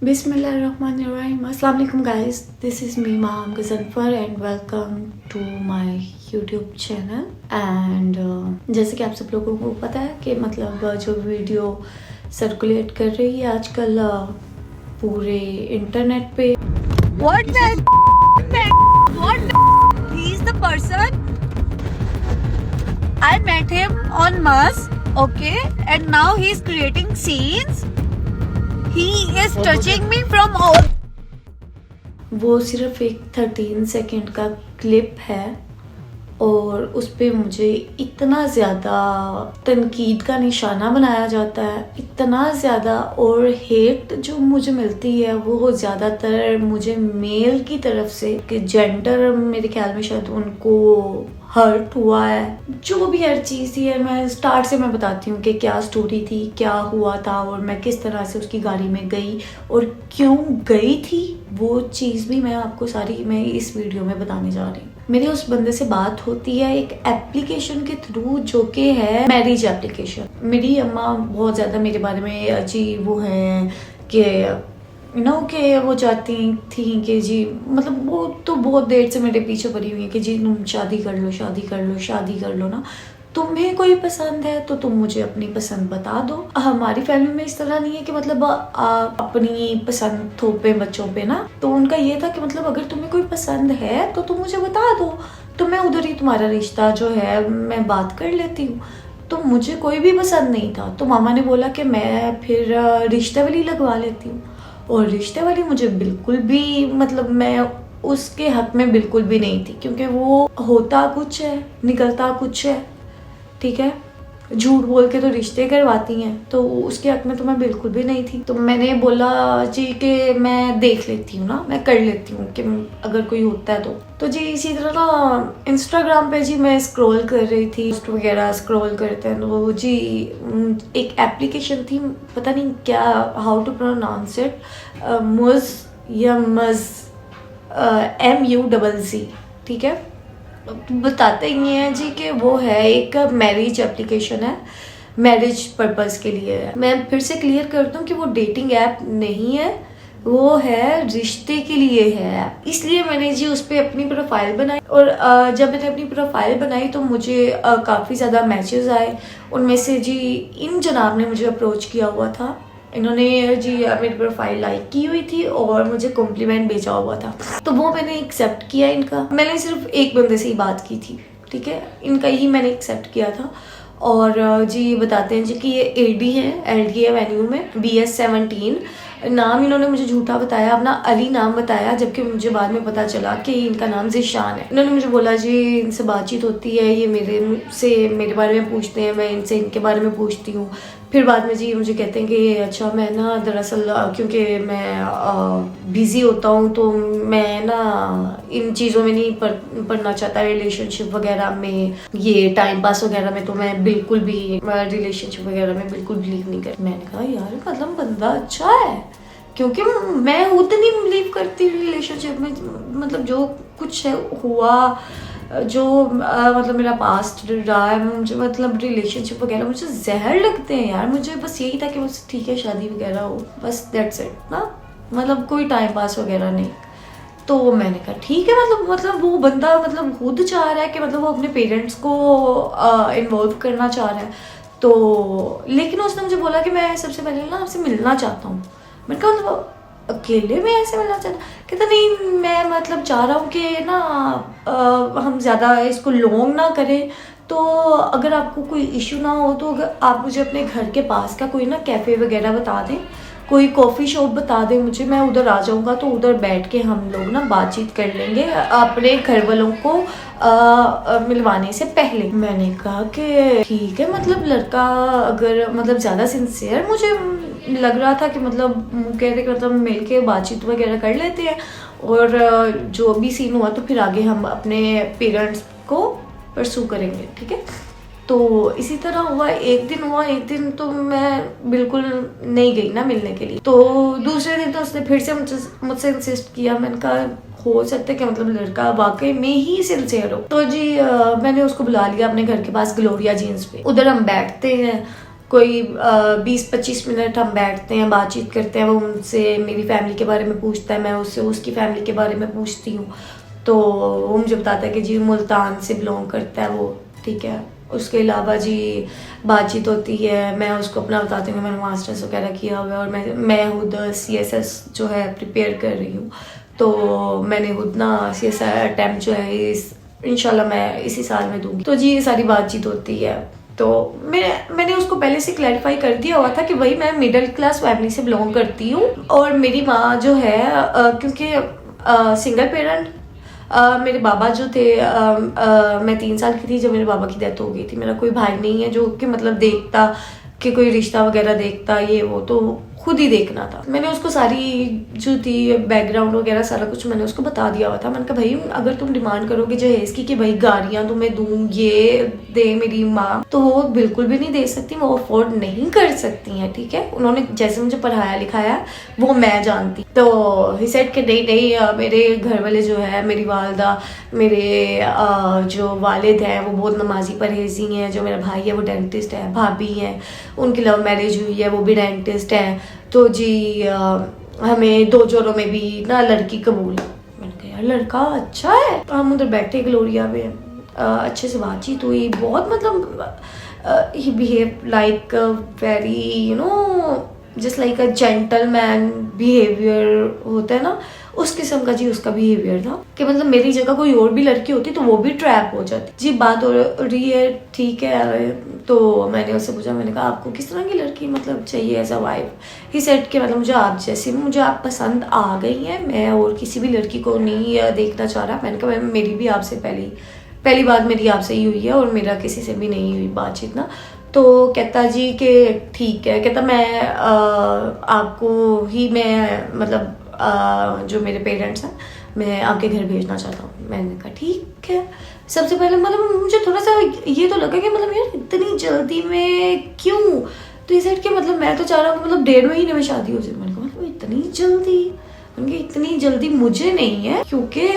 Bismillahirrahmanirrahim. Assalamu alaikum guys. This is me Maham Gazanfar and welcome to my YouTube channel. And जैसे कि आप सब लोगों को पता है कि मतलब जो वीडियो सर्कुलेट कर रही है आजकल पूरे इंटरनेट पे What the he is the person I met him on Mars, okay, and now he is creating scenes. He is touching me from all. वो सिर्फ एक 13 सेकंड का क्लिप है और उस पे मुझे इतना ज़्यादा तनकीद का निशाना बनाया जाता है, इतना ज़्यादा, और हेट जो मुझे मिलती है वो ज़्यादातर मुझे मेल की तरफ से कि जेंडर मेरे ख्याल में शायद उनको हर्ट हुआ है। जो भी हर चीज़ थी मैं स्टार्ट से मैं बताती हूँ कि क्या स्टोरी थी, क्या हुआ था और मैं किस तरह से उसकी गाड़ी में गई और क्यों गई थी, वो चीज़ भी मैं आपको सारी मैं इस वीडियो में बताने जा रही हूँ। मेरी उस बंदे से बात होती है एक एप्लीकेशन के थ्रू जो कि है मैरिज एप्लीकेशन। मेरी अम्मा बहुत ज़्यादा मेरे बारे में जी वो हैं कि कि वो चाहती थी कि जी मतलब वो तो बहुत देर से मेरे पीछे पड़ी हुई है कि जी तुम शादी कर लो, शादी कर लो, शादी कर लो ना, तुम्हें कोई पसंद है तो तुम मुझे अपनी पसंद बता दो। हमारी फैमिली में इस तरह नहीं है कि मतलब आप अपनी पसंद थोपे बच्चों पे ना, तो उनका ये था कि मतलब अगर तुम्हें कोई पसंद है तो तुम मुझे बता दो, तो मैं उधर ही तुम्हारा रिश्ता जो है मैं बात कर लेती हूँ। तो मुझे कोई भी पसंद नहीं था, तो मामा ने बोला कि मैं फिर रिश्ते वाली लगवा लेती हूँ। और रिश्ते वाली मुझे बिल्कुल भी मतलब मैं उसके हक में बिल्कुल भी नहीं थी, क्योंकि वो होता कुछ है निकलता कुछ है, ठीक है, झूठ बोल के तो रिश्ते करवाती हैं, तो उसके हक में तो मैं बिल्कुल भी नहीं थी। तो मैंने बोला जी कि मैं देख लेती हूँ ना, मैं कर लेती हूँ कि अगर कोई होता है तो जी इसी तरह ना इंस्टाग्राम पे जी मैं स्क्रॉल कर रही थी, पोस्ट वगैरह स्क्रॉल करते हैं तो जी एक एप्लीकेशन थी, पता नहीं क्या हाउ टू प्रोनाउंस इट, मुज या मज MUZZ, ठीक है, बताते ही हैं जी कि वो है एक मैरिज एप्लीकेशन है, मैरिज पर्पस के लिए है। मैं फिर से क्लियर कर दूं कि वो डेटिंग ऐप नहीं है, वो है रिश्ते के लिए है। इसलिए मैंने जी उस पर अपनी प्रोफाइल बनाई और जब मैंने अपनी प्रोफाइल बनाई तो मुझे काफ़ी ज़्यादा मैसेज आए। उनमें से जी इन जनाब ने मुझे अप्रोच किया हुआ था, इन्होंने जी मेरी प्रोफाइल लाइक की हुई थी और मुझे कॉम्प्लीमेंट भेजा हुआ था, तो वो मैंने एक्सेप्ट किया इनका। मैंने सिर्फ एक बंदे से ही बात की थी, ठीक है, इनका ही मैंने एक्सेप्ट किया था। और जी बताते हैं जी कि ये AD है, LD एवेन्यू में, BS17 नाम इन्होंने मुझे झूठा बताया, अपना अली नाम बताया, जबकि मुझे बाद में पता चला कि इनका नाम ज़िशान है। इन्होंने मुझे बोला जी इनसे बातचीत होती है, ये मेरे बारे में पूछते हैं, मैं इनसे इनके बारे में पूछती हूँ। फिर बाद में जी मुझे कहते हैं कि अच्छा मैं ना दरअसल क्योंकि मैं बिज़ी होता हूँ तो मैं ना इन चीज़ों में नहीं पढ़ना चाहता, रिलेशनशिप वगैरह में, ये टाइम पास वगैरह में तो मैं बिल्कुल भी रिलेशनशिप वगैरह में बिल्कुल बिलीव नहीं करती। मैंने कहा यार मतलब बंदा अच्छा है, क्योंकि मैं खुद नहीं बिलीव करती रिलेशनशिप में, मतलब जो कुछ है हुआ, जो मतलब मेरा पास्ट रहा है, मुझे मतलब रिलेशनशिप वगैरह मुझे जहर लगते हैं यार। मुझे बस यही था कि बस ठीक है शादी वगैरह हो, बस दैट्स इट ना, मतलब कोई टाइम पास वगैरह नहीं। तो मैंने कहा ठीक है, मतलब वो बंदा मतलब खुद चाह रहा है कि मतलब वो अपने पेरेंट्स को इन्वॉल्व करना चाह रहा है, तो लेकिन उसने मुझे बोला कि मैं सबसे पहले ना आपसे मिलना चाहता हूँ। मैंने कहा मतलब अकेले में ऐसे मिलना चाहता, कहता नहीं मैं मतलब चाह रहा हूँ कि ना हम ज़्यादा इसको लॉन्ग ना करें, तो अगर आपको कोई इशू ना हो तो अगर आप मुझे अपने घर के पास का कोई ना कैफ़े वगैरह बता दें, कोई कॉफ़ी शॉप बता दें मुझे, मैं उधर आ जाऊँगा, तो उधर बैठ के हम लोग ना बातचीत कर लेंगे अपने घर वालों को मिलवाने से पहले। मैंने कहा कि ठीक है, मतलब लड़का अगर मतलब ज़्यादा सिंसियर मुझे लग रहा था कि मतलब कहते कि मतलब मिल के बातचीत वगैरह कर लेते हैं और जो भी सीन हुआ तो फिर आगे हम अपने पेरेंट्स को परसू करेंगे, ठीक है। तो इसी तरह हुआ, एक दिन तो मैं बिल्कुल नहीं गई ना मिलने के लिए, तो दूसरे दिन तो उसने फिर से मुझसे इंसिस्ट किया। मैंने कहा हो सकता है कि मतलब लड़का वाकई में ही सिंसियर हो, तो जी मैंने उसको बुला लिया अपने घर के पास ग्लोरिया जीन्स पे, उधर हम बैठते हैं कोई 20-25 मिनट हम बैठते हैं, बातचीत करते हैं। वो मुझसे मेरी फैमिली के बारे में पूछता है, मैं उससे उसकी फैमिली के बारे में पूछती हूँ। तो वो मुझे बताता है कि जी मुल्तान से बिलोंग करता है वो, ठीक है। उसके अलावा जी बातचीत होती है, मैं उसको अपना बताती हूँ कि मैंने मास्टर्स वगैरह किया हुआ है और मैं खुद CSS जो है प्रिपेयर कर रही हूँ। तो मैंने खुद ना CSI अटैम्प्ट जो है इंशाल्लाह मैं इसी साल में दूंगी। तो जी ये सारी बातचीत होती है। तो मैंने उसको पहले से क्लैरिफाई कर दिया हुआ था कि भाई मैं मिडिल क्लास फैमिली से बिलोंग करती हूँ और मेरी माँ जो है क्योंकि सिंगल पेरेंट, मेरे बाबा जो थे मैं 3 साल की थी जब मेरे बाबा की डेथ हो गई थी। मेरा कोई भाई नहीं है जो कि मतलब देखता कि कोई रिश्ता वगैरह देखता, ये वो तो खुद ही देखना था। मैंने उसको सारी जो थी बैकग्राउंड वगैरह सारा कुछ मैंने उसको बता दिया हुआ था। मैंने कहा भाई अगर तुम डिमांड करोगे जहेज की कि भाई गाड़ियाँ तुम्हें दूँ, ये दे मेरी माँ, तो वो बिल्कुल भी नहीं दे सकती, वो अफोर्ड नहीं कर सकती हैं, ठीक है। उन्होंने जैसे मुझे पढ़ाया लिखाया वो मैं जानती। तो ही सेड कि नहीं मेरे घर वाले जो है, मेरी वालदा, मेरे जो वालिद हैं वो बहुत नमाजी परहेजी हैं। जो मेरा भाई है वो डेंटिस्ट है, भाभी है उनकी लव मैरिज हुई है, वो भी डेंटिस्ट है। तो जी हमें 2 जोड़ों में भी ना लड़की कबूल। मैंने कहा यार लड़का अच्छा है। तो हम उधर बैठे ग्लोरिया में, अच्छे से बातचीत हुई, बहुत मतलब ही behave like very you know just like a gentleman behaviour होता है ना, उस किस्म का जी उसका बिहेवियर था कि मतलब मेरी जगह कोई और भी लड़की होती तो वो भी ट्रैप हो जाती। जी बात हो रही है, ठीक है। तो मैंने उससे पूछा, मैंने कहा आपको किस तरह की लड़की मतलब चाहिए as a wife. He said कि मतलब मुझे आप जैसी, मुझे आप पसंद आ गई हैं, मैं और किसी भी लड़की को नहीं देखना चाह रहा। मैंने कहा मेरी भी आपसे पहली बात मेरी आपसे ही हुई है और मेरा किसी से भी नहीं हुई बातचीत ना। तो कहता जी कि ठीक है, कहता मैं आपको ही मैं मतलब जो मेरे पेरेंट्स हैं मैं आपके घर भेजना चाहता हूँ। मैंने कहा ठीक है। सबसे पहले मतलब मुझे थोड़ा सा ये तो लगा कि मतलब यार इतनी जल्दी में क्यों। तो इस साइड के मतलब मैं तो चाह रहा हूँ मतलब 1.5 महीने में शादी हो जाए। मैंने कहा मतलब इतनी जल्दी, उनकी इतनी जल्दी मुझे नहीं है, क्योंकि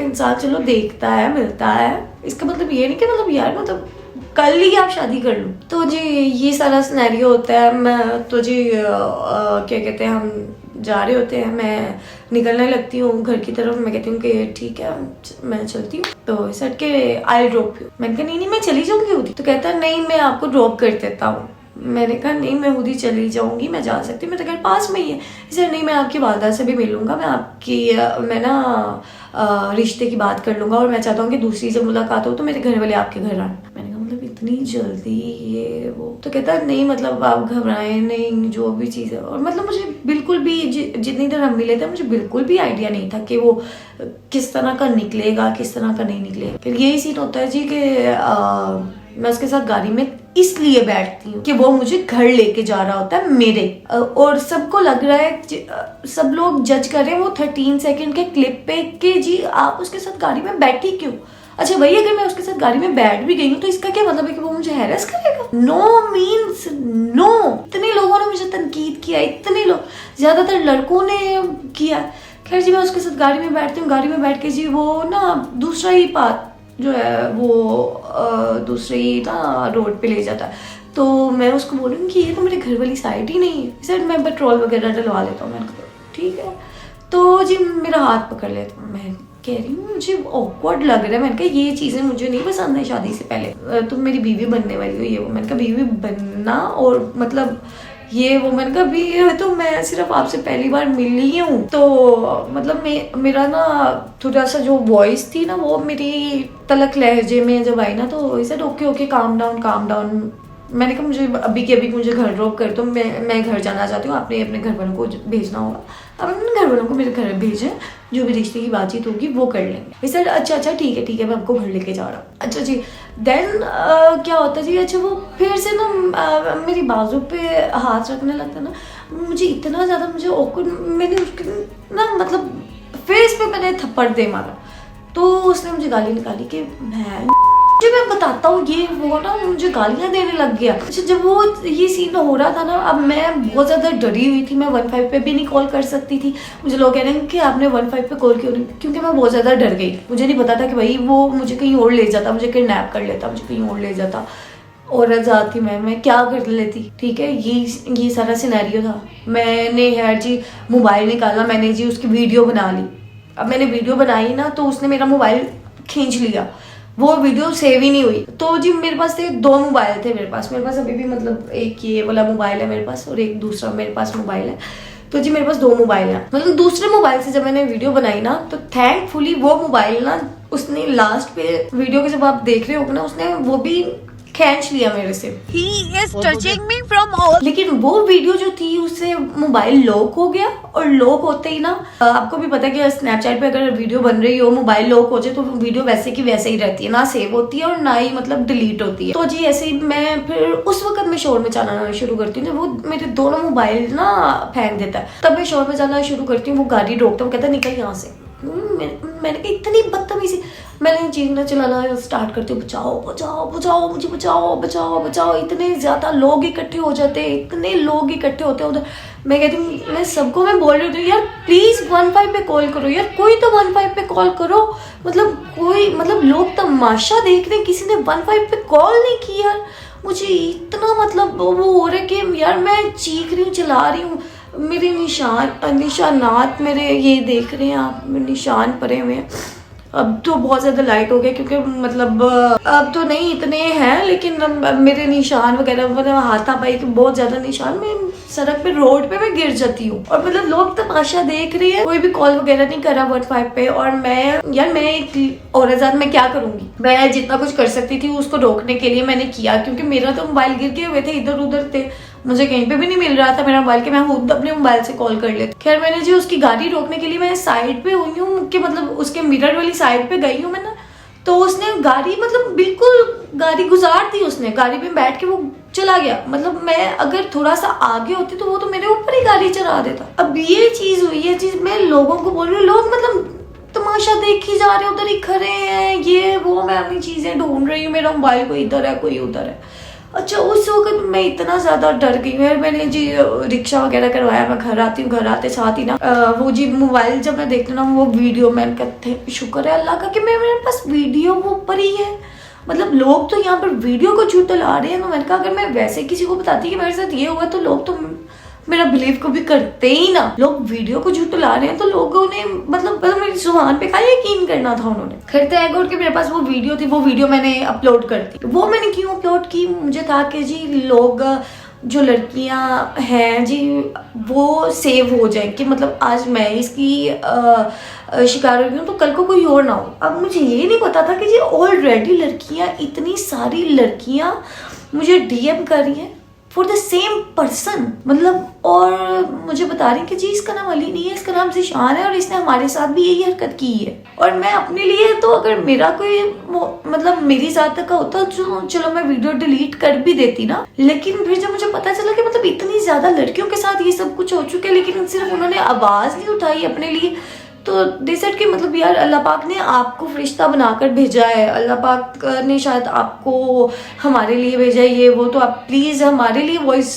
इंसान चलो देखता है मिलता है, इसका मतलब ये नहीं कि मतलब यार मतलब कल ही आप शादी कर लो। तो जी ये सारा सिनेरियो होता है। मैं तो जी क्या कहते हैं, हम जा रहे होते हैं, मैं निकलने लगती हूँ घर की तरफ। मैं कहती हूँ कि ठीक है मैं चलती हूँ। तो सट के आई ड्रॉप यू। मैंने कहा नहीं मैं चली जाऊंगी खुद ही। तो कहता नहीं मैं आपको ड्रॉप कर देता हूँ। मैंने कहा नहीं मैं खुद ही चली जाऊंगी, मैं जा सकती हूँ, मेरा घर पास में ही है। इसे नहीं मैं आपकी वालदा से भी मिलूंगा, मैं ना रिश्ते की बात कर लूंगा और मैं चाहता हूँ कि दूसरी जब मुलाकात हो तो मेरे घर वाले आपके घर आए। मैंने कहा मतलब इतनी जल्दी ये वो। तो कहता नहीं मतलब आप घबराएं नहीं, जो भी चीज़ है। और मतलब मुझे बिल्कुल भी जितनी देर हम मिले थे मुझे बिल्कुल भी आइडिया नहीं था कि वो किस तरह का निकलेगा, किस तरह का नहीं निकलेगा। फिर यही सीन होता है जी कि मैं उसके साथ गाड़ी में इसलिए बैठती हूँ कि वो मुझे घर लेके जा रहा होता है मेरे, और सबको लग रहा है, सब लोग जज कर रहे हैं वो 13 सेकंड के क्लिप पे कि जी आप उसके साथ गाड़ी में बैठी क्यों। अच्छा भाई अगर मैं उसके साथ गाड़ी में बैठ भी गई हूँ तो इसका क्या मतलब है कि वो मुझे हैरेस करेगा? No means no. इतने लोगों ने मुझे तनकीद किया, इतने लोग, ज्यादातर लड़कों ने किया। खैर जी मैं उसके साथ गाड़ी में बैठती हूँ, गाड़ी में बैठ के जी वो ना दूसरा ही पाथ जो है वो दूसरे ही ना रोड पे ले जाता है। तो मैं उसको बोलूँगी कि ये तो मेरे घर वाली साइड ही नहीं है। सर मैं पेट्रोल वगैरह डलवा लेता हूँ। मैंने कहा ठीक है। तो जी मेरा हाथ पकड़ लेता हूँ। मैं कह रही हूँ मुझे ऑकवर्ड लग रहा है। मैंने कहा ये चीज़ें मुझे नहीं पसंद है शादी से पहले, तुम मेरी बीवी बनने वाली हो ये वो। मैंने कहा बीवी बनना और मतलब ये वो। मैंने कहा भी तो मैं सिर्फ आपसे पहली बार मिली हूँ। तो मतलब मेरा ना थोड़ा सा जो वॉइस थी ना वो मेरी तलक लहजे में जब आई ना, तो इसे ओके काम डाउन। मैंने कहा मुझे अभी के अभी मुझे घर ड्रॉप कर दो, मैं घर जाना चाहती हूँ, आपने अपने घर वालों को भेजना होगा। अब अपने घर वालों को मेरे घर भेजें, जो भी रिश्ते की बातचीत होगी वो कर लेंगे। सर अच्छा ठीक है मैं आपको घर लेके जा रहा हूँ। अच्छा जी देन क्या होता है जी, अच्छा वो फिर से ना मेरी बाजू पे हाथ रखने लगता है ना। मुझे इतना ज़्यादा मुझे ऑकवर्ड, मैंने उसके ना मतलब फेस पे मैंने थप्पड़ दे मारा। तो उसने मुझे गाली निकाली कि मैं बताता हूँ ये वो ना, मुझे गालियाँ देने लग गया। अच्छा जब वो ये सीन हो रहा था ना, अब मैं बहुत ज़्यादा डरी हुई थी। मैं 15 पे भी नहीं कॉल कर सकती थी। मुझे लोग कह रहे हैं कि आपने 15 पे कॉल क्यों नहीं, क्योंकि मैं बहुत ज़्यादा डर गई। मुझे नहीं पता था कि भाई वो मुझे कहीं और ले जाता, मुझे किडनैप कर लेता, मुझे कहीं और ले जाता। और आजाद थी मैं क्या कर लेती, ठीक है। ये सारा सिनेरियो था। मैंने यार जी मोबाइल निकाला, मैंने जी उसकी वीडियो बना ली। अब मैंने वीडियो बनाई ना तो उसने मेरा मोबाइल खींच लिया, वो वीडियो सेव ही नहीं हुई। तो जी मेरे पास थे 2 मोबाइल थे मेरे पास अभी भी, मतलब एक ये वाला मोबाइल है मेरे पास और एक दूसरा मेरे पास मोबाइल है। तो जी मेरे पास 2 मोबाइल है। मतलब दूसरे मोबाइल से जब मैंने वीडियो बनाई ना तो थैंकफुली वो मोबाइल ना उसने लास्ट पे वीडियो के जब आप देख रहे हो ना उसने वो भी खींच लिया मेरे से। He is touching me from all. लेकिन वो वीडियो जो थी उससे मोबाइल लॉक हो गया और लॉक होते ही ना आपको भी पता है कि स्नैपचैट पे अगर वीडियो बन रही हो मोबाइल लॉक हो जाए तो वीडियो वैसे की वैसे ही रहती है, ना सेव होती है और ना ही मतलब डिलीट होती है। तो जी ऐसे ही मैं फिर उस वक्त में शोर मचाना शुरू करती हूँ जब वो मेरे दोनों मोबाइल ना फेंक देता है, तब मैं शोर मचाना शुरू करती हूँ। वो गाड़ी रोकता है, वो कहता है निकल यहाँ से। मैंने कहा इतनी बदतमीजी, मैंने चीखना चिल्लाना स्टार्ट करती हूँ, बचाओ बचाओ बचाओ मुझे, बचाओ बचाओ बचाओ। इतने ज्यादा लोग इकट्ठे हो जाते हैं, इतने लोग इकट्ठे होते हैं उधर। मैं कहती हूँ मैं सबको मैं बोल रही हूँ यार प्लीज 15 पे कॉल करो यार, कोई तो 15 पे कॉल करो। मतलब कोई मतलब लोग तमाशा देख रहे हैं, किसी ने 15 पे कॉल नहीं किया। मुझे इतना मतलब वो हो रहा है कि यार मैं चीख रही हूँ चिल्ला रही हूँ, मेरे निशानात मेरे ये देख रहे हैं आप, मेरे निशान पड़े हुए हैं। अब तो बहुत ज़्यादा लाइट हो गया क्योंकि मतलब अब तो नहीं इतने हैं, लेकिन मेरे निशान वगैरह मतलब हाथापाई के बहुत ज़्यादा निशान, मैं सड़क पे रोड पे मैं गिर जाती हूँ और मतलब लोग तमाशा देख रहे हैं। कोई भी कॉल वगैरह नहीं करा 15 पे। और मैं एक औरत मैं क्या करूँगी, मैं जितना कुछ कर सकती थी उसको रोकने के लिए मैंने किया, क्योंकि मेरा तो मोबाइल गिर के हुए थे, इधर उधर थे, मुझे कहीं पे भी नहीं मिल रहा था मेरा मोबाइल, के मैं खुद अपने मोबाइल से कॉल कर लेती। खैर मैंने जो उसकी गाड़ी रोकने के लिए मैं साइड पे हुई हूँ कि मतलब उसके मिरर वाली साइड पे गई हूँ मैं ना, तो उसने गाड़ी मतलब बिल्कुल गाड़ी गुजार दी, उसने गाड़ी में बैठ के वो चला गया। मतलब मैं अगर थोड़ा सा आगे होती तो वो तो मेरे ऊपर ही गाड़ी चला देता। अब ये चीज हुई है, चीज मैं लोगों को बोल रही हूँ, लोग मतलब तमाशा देख ही जा रहे, उधर ही खड़े हैं, ये वो, मैं अपनी चीजें ढूंढ रही हूँ, मेरा मोबाइल कोई इधर है कोई उधर है। अच्छा उस वक्त मैं इतना ज्यादा डर गई है, मैंने जी रिक्शा वगैरह करवाया, मैं घर आती हूँ, घर आते साथ ही ना वो जी मोबाइल जब मैं देखती हूँ ना वो वीडियो, मैंने कहते शुक्र है अल्लाह का कि मेरे पास वीडियो वो ऊपर ही है। मतलब लोग तो यहाँ पर वीडियो को झूठ ला रहे हैं, तो मैंने कहा अगर मैं वैसे किसी को बताती कि मेरे साथ ये हुआ तो लोग तो मेरा बिलीव को भी करते ही ना। लोग वीडियो को झूठ ला रहे हैं तो लोगों ने मतलब मेरी जुबान पे क्या यकीन करना था उन्होंने। खैर तय और के मेरे पास वो वीडियो थी, वो वीडियो मैंने अपलोड कर दी। वो मैंने क्यों अपलोड की, मुझे था कि जी लोग जो लड़कियां हैं जी वो सेव हो जाए, कि मतलब आज मैं इसकी शिकार हो गई हूँ तो कल को कोई और ना हो। अब मुझे ये नहीं पता था कि जी ऑलरेडी लड़कियां, इतनी सारी लड़कियां मुझे डीएम कर रही हैं फॉर द सेम पर्सन, मतलब और मुझे बता रही कि जी इसका नाम अली नहीं है, इसका नाम ज़ीशान है और इसने हमारे साथ भी यही हरकत की है। और मैं अपने लिए तो अगर मेरा कोई मतलब मेरी ज़ात का होता तो चलो मैं वीडियो डिलीट कर भी देती ना, लेकिन फिर जब मुझे पता चला कि मतलब इतनी ज़्यादा लड़कियों के साथ ये सब कुछ हो चुका है, लेकिन सिर्फ उन्होंने आवाज़ नहीं उठाई अपने लिए, तो दे सेड कि मतलब यार अल्लाह पाक ने आपको फरिश्ता बनाकर भेजा है, अल्लाह पाक ने शायद आपको हमारे लिए भेजा है, ये वो, तो आप प्लीज़ हमारे लिए वॉइस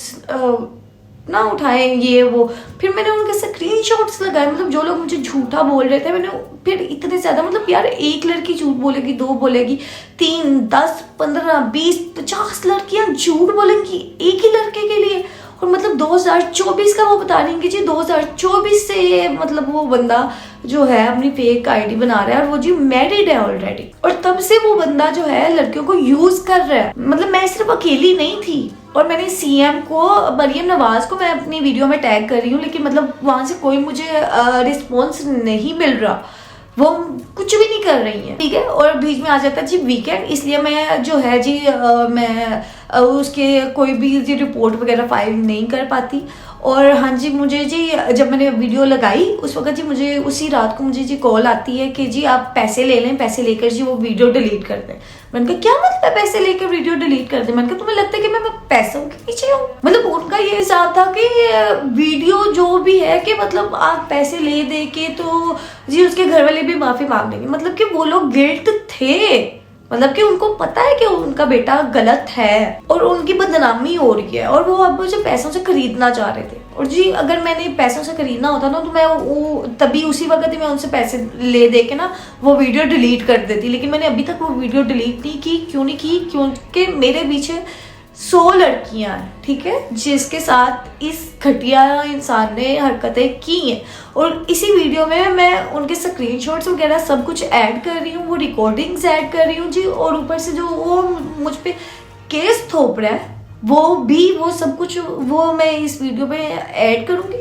ना उठाएं ये वो। फिर मैंने उनके स्क्रीनशॉट्स लगाए, मतलब जो लोग मुझे झूठा बोल रहे थे, मैंने फिर इतने ज़्यादा मतलब यार एक लड़की झूठ बोलेगी, 2 बोलेगी, 3, 10, 15, 20, 50 लड़कियां झूठ बोलेंगी एक ही लड़के के लिए। और मतलब 2024 का वो बता रही है कि जी 2024 से मतलब वो बंदा जो है अपनी फेक आईडी बना रहा है और वो जी मैरिड है ऑलरेडी, और तब से वो बंदा जो है लड़कियों को यूज कर रहा है। मतलब मैं सिर्फ अकेली नहीं थी, और मैंने सीएम को, मरियम नवाज को मैं अपनी वीडियो में टैग कर रही हूँ, लेकिन मतलब वहां से कोई मुझे रिस्पॉन्स नहीं मिल रहा, वो कुछ भी नहीं कर रही है, ठीक है। और बीच में आ जाता है जी वीकेंड, इसलिए मैं जो है जी मैं उसके कोई भी जी रिपोर्ट वगैरह फाइल नहीं कर पाती। और हाँ जी मुझे जी जब मैंने वीडियो लगाई उस वक्त जी मुझे उसी रात को मुझे जी कॉल आती है कि जी आप पैसे ले लें, पैसे लेकर जी वो वीडियो डिलीट कर दें। मैंने कहा क्या मतलब पैसे लेकर वीडियो डिलीट कर दें? मैंने कहा तुम्हें लगता है कि मैं पैसों के पीछे हूँ? मतलब उनका ये हिसाब था कि वीडियो जो भी है कि मतलब आप पैसे ले दे के तो जी उसके घर वाले भी माफी मांग लेंगे। मतलब कि वो लोग गिल्ट थे, मतलब कि उनको पता है कि उनका बेटा गलत है और उनकी बदनामी हो रही है, और वो अब मुझे पैसों से खरीदना चाह रहे थे। और जी अगर मैंने पैसों से खरीदना होता ना तो मैं वो तभी उसी वक्त ही मैं उनसे पैसे ले दे के ना वो वीडियो डिलीट कर देती, लेकिन मैंने अभी तक वो वीडियो डिलीट नहीं की। क्यों नहीं की? क्योंकि मेरे पीछे 100 लड़कियां हैं, ठीक है, जिसके साथ इस घटिया इंसान ने हरकतें की हैं। और इसी वीडियो में मैं उनके स्क्रीनशॉट्स वगैरह सब कुछ ऐड कर रही हूँ, वो रिकॉर्डिंग्स ऐड कर रही हूँ जी। और ऊपर से जो वो मुझ पे केस थोप रहा है वो सब कुछ वो मैं इस वीडियो में ऐड करूँगी।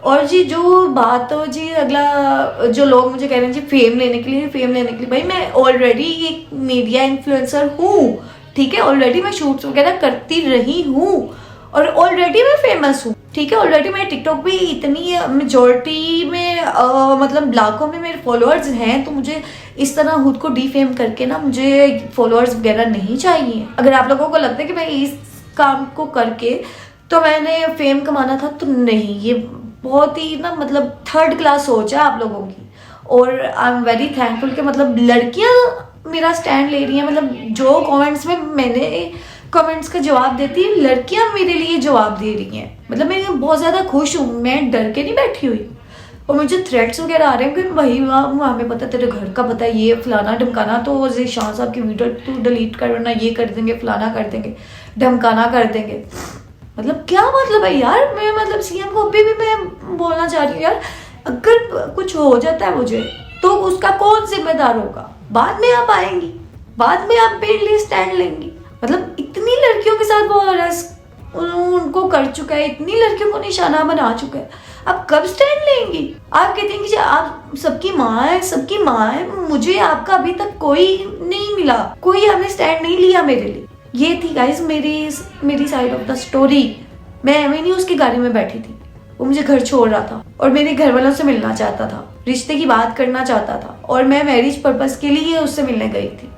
और जी जो बात हो जी, अगला जो लोग मुझे कह रहे हैं जी फेम लेने के लिए, भाई मैं ऑलरेडी एक मीडिया इन्फ्लुएंसर हूँ, ठीक है, ऑलरेडी मैं शूट्स वगैरह करती रही हूँ और ऑलरेडी मैं फेमस हूँ, ठीक है, ऑलरेडी मेरे टिकटॉक पे इतनी मेजॉरिटी में मतलब लाखों में मेरे फॉलोअर्स हैं, तो मुझे इस तरह खुद को डीफेम करके ना मुझे फॉलोअर्स वगैरह नहीं चाहिए। अगर आप लोगों को लगता है कि मैं इस काम को करके तो मैंने फेम कमाना था, तो नहीं, ये बहुत ही ना मतलब थर्ड क्लास सोच है आप लोगों की। और आई एम वेरी थैंकफुल कि मतलब लड़कियां मेरा स्टैंड ले रही हैं, मतलब जो कमेंट्स में मैंने कमेंट्स का जवाब देती है, लड़कियां मेरे लिए जवाब दे रही हैं। मतलब मैं बहुत ज़्यादा खुश हूँ, मैं डर के नहीं बैठी हुई। और मुझे थ्रेट्स वगैरह आ रहे हैं कि भाई वहाँ हमें पता, तेरे घर का पता, ये फलाना ढमकाना, तो ज़ीशान साहब की वीडियो तू डिलीट करना, ये कर देंगे, फलाना कर देंगे, ढमकाना कर देंगे। मतलब क्या मतलब है यार? मैं मतलब सीएम को अभी भी मैं बोलना चाह रही हूँ यार, अगर कुछ हो जाता है मुझे तो उसका कौन जिम्मेदार होगा? बाद में आप आएंगी, बाद में आप मेरे लिए स्टैंड लेंगी। मतलब इतनी लड़कियों के साथ वो अरेस्ट उनको कर चुका है, इतनी लड़कियों को निशाना बना चुका है, आप कब स्टैंड लेंगी? आप कहते हैं कि आप सबकी माँ है, मुझे आपका अभी तक कोई नहीं मिला, कोई आपने स्टैंड नहीं लिया मेरे लिए। ये थी गाइस मेरी साइड ऑफ द स्टोरी। मैं एवं नहीं उसकी गाड़ी में बैठी थी, वो मुझे घर छोड़ रहा था और मेरे घर वालों से मिलना चाहता था, रिश्ते की बात करना चाहता था, और मैं मैरिज पर्पस के लिए उससे मिलने गई थी,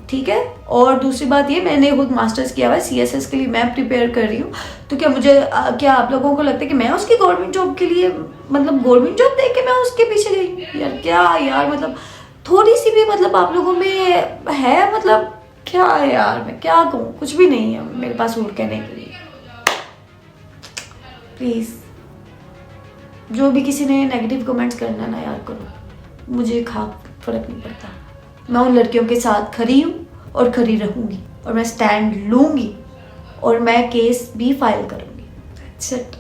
ठीक है। और दूसरी बात ये, मैंने खुद मास्टर्स किया हुआ है, CSS के लिए मैं प्रिपेयर कर रही हूँ। तो क्या आप लोगों को लगता है कि मैं उसकी गवर्नमेंट जॉब के लिए, मतलब गवर्नमेंट जॉब देख के मैं उसके पीछे गई? यार क्या यार, मतलब थोड़ी सी भी मतलब आप लोगों में है, मतलब क्या है यार, मैं क्या कहूँ, कुछ भी नहीं है मेरे पास और कहने के लिए। प्लीज़ जो भी किसी ने नेगेटिव कमेंट्स करना ना यार करो, मुझे फर्क नहीं पड़ता। मैं उन लड़कियों के साथ खड़ी हूँ और खड़ी रहूँगी, और मैं स्टैंड लूँगी, और मैं केस भी फाइल करूँगी। That's it.